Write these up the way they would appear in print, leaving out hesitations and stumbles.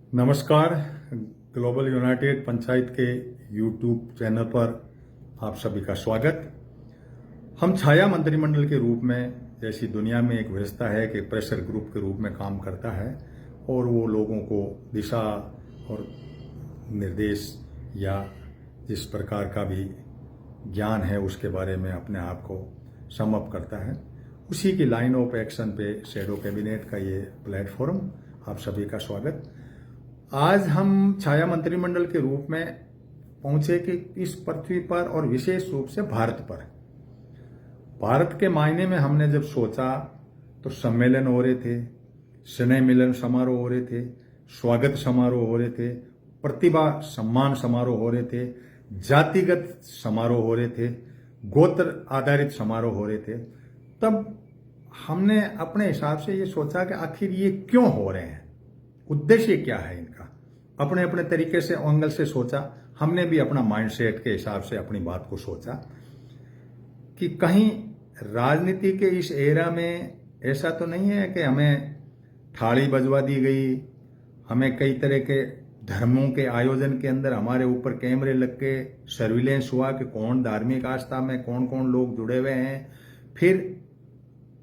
नमस्कार। Global United panchayat के YouTube channel पर आप सभी का स्वागत। हम छाया मंत्रिमंडल के रूप में, जैसी दुनिया में एक व्यवस्था है कि प्रेशर ग्रुप के रूप में काम करता है और वो लोगों को दिशा और निर्देश या जिस प्रकार का भी ज्ञान है उसके बारे में अपने आप को सम अप करता है, उसी की लाइन ऑफ एक्शन पे शैडो कैबिनेट का ये प्लेटफॉर्म, आप सभी का स्वागत। आज हम छाया मंत्रिमंडल के रूप में पहुंचे कि इस पृथ्वी पर और विशेष रूप से भारत के मायने में हमने जब सोचा तो सम्मेलन हो रहे थे, स्नेह मिलन समारोह हो रहे थे, स्वागत समारोह हो रहे थे, प्रतिभा सम्मान समारोह हो रहे थे, जातिगत समारोह हो रहे थे, गोत्र आधारित समारोह हो रहे थे। तब हमने अपने हिसाब से ये सोचा कि आखिर ये क्यों हो रहे हैं, उद्देश्य क्या है इनका। अपने अपने तरीके से एंगल से सोचा। हमने भी अपना माइंडसेट के हिसाब से अपनी बात को सोचा कि कहीं राजनीति के इस एरा में ऐसा तो नहीं है कि हमें थाली बजवा दी गई, हमें कई तरह के धर्मों के आयोजन के अंदर हमारे ऊपर कैमरे लग के सर्विलेंस हुआ कि कौन धार्मिक आस्था में कौन कौन लोग जुड़े हुए हैं। फिर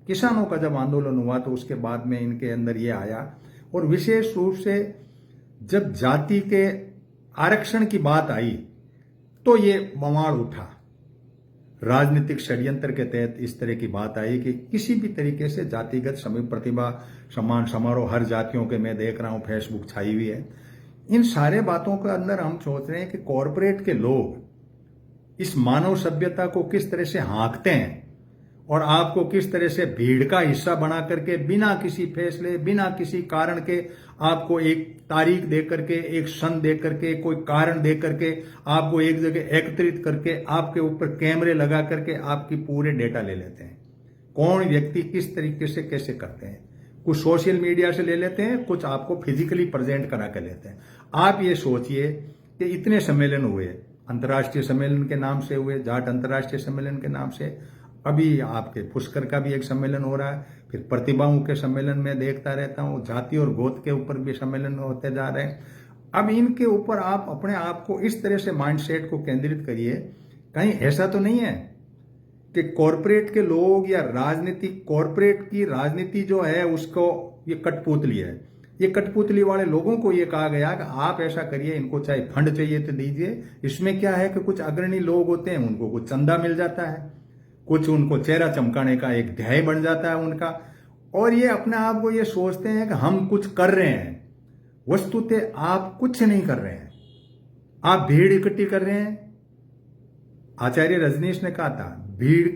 किसानों का जब आंदोलन हुआ तो उसके बाद में इनके अंदर ये आया, और विशेष रूप से जब जाति के आरक्षण की बात आई तो ये बवाल उठा। राजनीतिक षड्यंत्र के तहत इस तरह की बात आई कि किसी भी तरीके से जातिगत प्रतिभा सम्मान समारोह हर जातियों के, मैं देख रहा हूं फेसबुक छाई हुई है। इन सारे बातों के अंदर हम सोच रहे हैं कि कॉरपोरेट के लोग इस मानव सभ्यता को किस तरह से हाँकते हैं और आपको किस तरह से भीड़ का हिस्सा बना करके बिना किसी फैसले, बिना किसी कारण के आपको एक तारीख दे करके, एक सन दे करके, कोई कारण दे करके आपको एक जगह एकत्रित करके आपके ऊपर कैमरे लगा करके आपकी पूरे डेटा ले लेते हैं। कौन व्यक्ति किस तरीके से कैसे करते हैं, कुछ सोशल मीडिया से ले लेते हैं, कुछ आपको फिजिकली प्रेजेंट करा कर लेते हैं। आप ये सोचिए कि इतने सम्मेलन हुए, अंतर्राष्ट्रीय सम्मेलन के नाम से हुए, जाट अंतर्राष्ट्रीय सम्मेलन के नाम से, अभी आपके पुष्कर का भी एक सम्मेलन हो रहा है, फिर प्रतिभाओं के सम्मेलन में देखता रहता हूं, जाति और गोत्र के ऊपर भी सम्मेलन होते जा रहे हैं। अब इनके ऊपर आप अपने आप को इस तरह से माइंडसेट को केंद्रित करिए, कहीं ऐसा तो नहीं है कि कॉरपोरेट के लोग या राजनीति, कॉरपोरेट की राजनीति जो है उसको ये कठपुतली है। ये कठपुतली वाले लोगों को ये कहा गया कि आप ऐसा करिए, इनको चाहे फंड चाहिए तो दीजिए। इसमें क्या है कि कुछ अग्रणी लोग होते हैं, उनको कुछ चंदा मिल जाता है, कुछ उनको चेहरा चमकाने का एक ध्याय बन जाता है उनका, और ये अपने आप को ये सोचते हैं कि हम कुछ कर रहे हैं। वस्तुतः आप कुछ नहीं कर रहे हैं, आप भीड़ इकट्ठी कर रहे हैं। आचार्य रजनीश ने कहा था, भीड़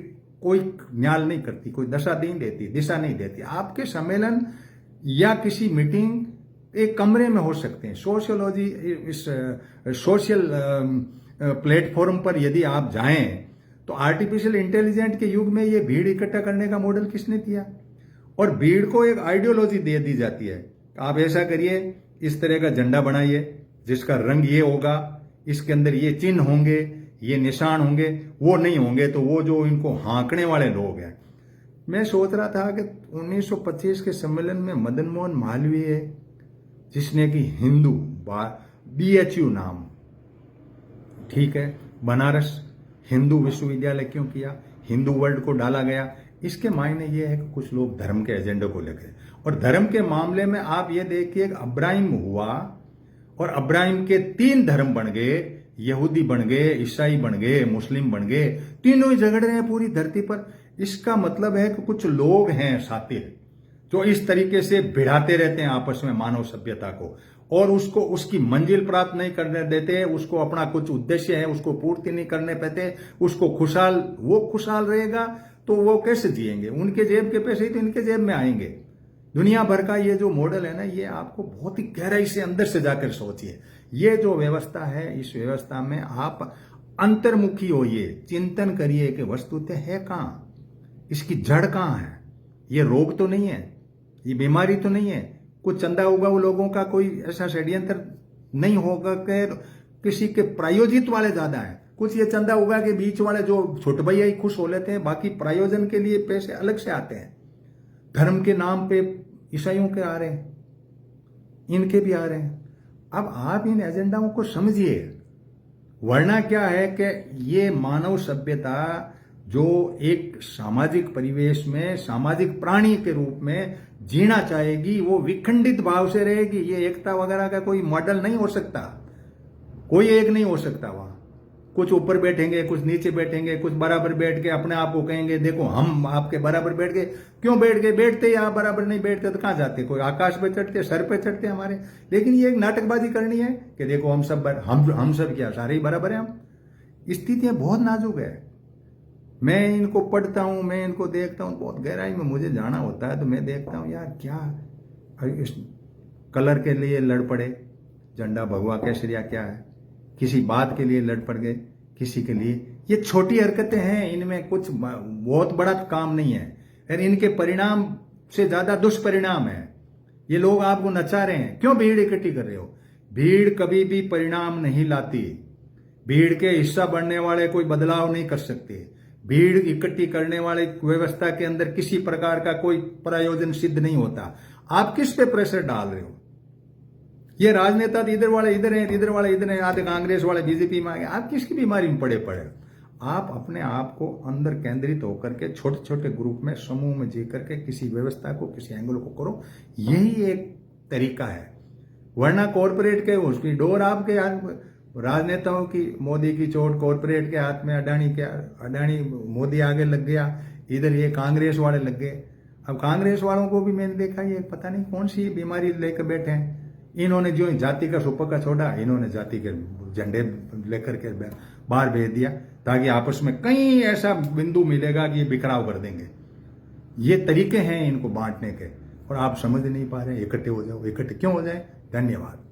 कोई न्याल नहीं करती, कोई दिशा नहीं देती। आपके सम्मेलन या किसी मीटिंग एक कमरे में हो सकते हैं। सोशियोलॉजी, इस सोशल प्लेटफॉर्म पर यदि आप जाएं तो आर्टिफिशियल इंटेलिजेंट के युग में ये भीड़ इकट्ठा करने का मॉडल किसने दिया, और भीड़ को एक आइडियोलॉजी दे दी जाती है। आप ऐसा करिए, इस तरह का झंडा बनाइए जिसका रंग ये होगा, इसके अंदर ये चिन्ह होंगे, ये निशान होंगे, वो नहीं होंगे तो वो जो इनको हाँकने वाले लोग हैं। मैं सोच रहा था कि 1925 के सम्मेलन में मदन मोहन मालवीय, जिसने कि हिंदू BHU नाम, ठीक है, बनारस हिंदू विश्वविद्यालय क्यों किया, हिंदू वर्ल्ड को डाला गया, इसके मायने ये है कि कुछ लोग धर्म के एजेंडे को लेकर, और धर्म के मामले में आप ये देखिए कि अब्राहिम हुआ और अब्राहिम के 3 धर्म बन गए, यहूदी बन गए, ईसाई बन गए, मुस्लिम बन गए, तीनों ही झगड़ रहे हैं पूरी धरती पर। इसका मतलब है कि कुछ लोग हैं सातिर जो इस तरीके से भिड़ाते रहते हैं आपस में मानव सभ्यता को, और उसको उसकी मंजिल प्राप्त नहीं करने देते, उसको अपना कुछ उद्देश्य है उसको पूर्ति नहीं करने पाते, उसको वो खुशहाल रहेगा तो वो कैसे जिएंगे, उनके जेब के पैसे ही तो इनके जेब में आएंगे। दुनिया भर का ये जो मॉडल है ना, ये आपको बहुत ही गहराई से अंदर से जाकर सोचिए। ये जो व्यवस्था है, इस व्यवस्था में आप अंतर्मुखी होइए, चिंतन करिए कि वस्तुतः है कहां, इसकी जड़ कहां है। ये रोग तो नहीं है, ये बीमारी तो नहीं है, कुछ चंदा होगा वो लोगों का, कोई ऐसा षड्यंत्र नहीं होगा कि किसी के प्रायोजित वाले ज्यादा है। कुछ ये चंदा होगा कि बीच वाले जो छोटे भैया ही खुश हो लेते हैं, बाकी प्रायोजन के लिए पैसे अलग से आते हैं। धर्म के नाम पे ईसाइयों के आ रहे हैं, इनके भी आ रहे हैं। अब आप इन एजेंडाओं को समझिए, वरना क्या है कि ये मानव सभ्यता जो एक सामाजिक परिवेश में सामाजिक प्राणी के रूप में जीना चाहेगी, वो विखंडित भाव से रहेगी। ये एकता वगैरह का कोई मॉडल नहीं हो सकता, कोई एक नहीं हो सकता। वहां कुछ ऊपर बैठेंगे, कुछ नीचे बैठेंगे, कुछ बराबर बैठ के अपने आप को कहेंगे देखो हम आपके बराबर बैठ गए। क्यों बैठ गए? बैठते ही आप बराबर नहीं बैठते तो कहां जाते? कोई आकाश पे चढ़ते, सर पे चढ़ते हमारे। लेकिन ये एक नाटकबाजी करनी है कि देखो हम सब क्या सारे ही बराबर हैं। हम स्थितियां बहुत नाजुक है। मैं इनको पढ़ता हूं, मैं इनको देखता हूं, बहुत गहराई में मुझे जाना होता है तो मैं देखता हूं यार क्या इस कलर के लिए लड़ पड़े, झंडा भगवा केसरिया क्या है, किसी बात के लिए लड़ पड़ गए, किसी के लिए। ये छोटी हरकतें हैं, इनमें कुछ बहुत बड़ा काम नहीं है, और इनके परिणाम से ज्यादा दुष्परिणाम है। ये लोग आपको नचा रहे हैं। क्यों भीड़ इकट्ठी कर रहे हो? भीड़ कभी भी परिणाम नहीं लाती। भीड़ के हिस्सा बनने वाले कोई बदलाव नहीं कर सकते। भीड़ इकट्ठी करने वाले व्यवस्था के अंदर किसी प्रकार का कोई प्रयोजन सिद्ध नहीं होता। आप किस पे प्रेशर डाल रहे हो? ये राजनेता इधर वाले इधर हैं, इधर वाले इधर हैं, आधे कांग्रेस वाले बीजेपी में आ गए। आप किसकी बीमारी में पड़े? आप अपने आप को अंदर केंद्रित होकर के छोटे छोटे ग्रुप में समूह में जी करके किसी व्यवस्था को, किसी एंगल को करो। यही एक तरीका है। वरना कॉरपोरेट के उसकी डोर आपके राजनेताओं की, मोदी की चोट कॉरपोरेट के हाथ में, अडानी मोदी आगे लग गया, इधर ये कांग्रेस वाले लग गए। अब कांग्रेस वालों को भी मैंने देखा ये पता नहीं कौन सी बीमारी लेकर बैठे हैं। इन्होंने जो जाति का सुपका छोड़ा, इन्होंने जाति के झंडे लेकर के बाहर भेज दिया ताकि आपस में कहीं ऐसा बिंदु मिलेगा कि ये बिखराव कर देंगे। ये तरीके हैं इनको बांटने के, और आप समझ नहीं पा रहे। इकट्ठे हो जाओ। इकट्ठे क्यों हो जाए? धन्यवाद।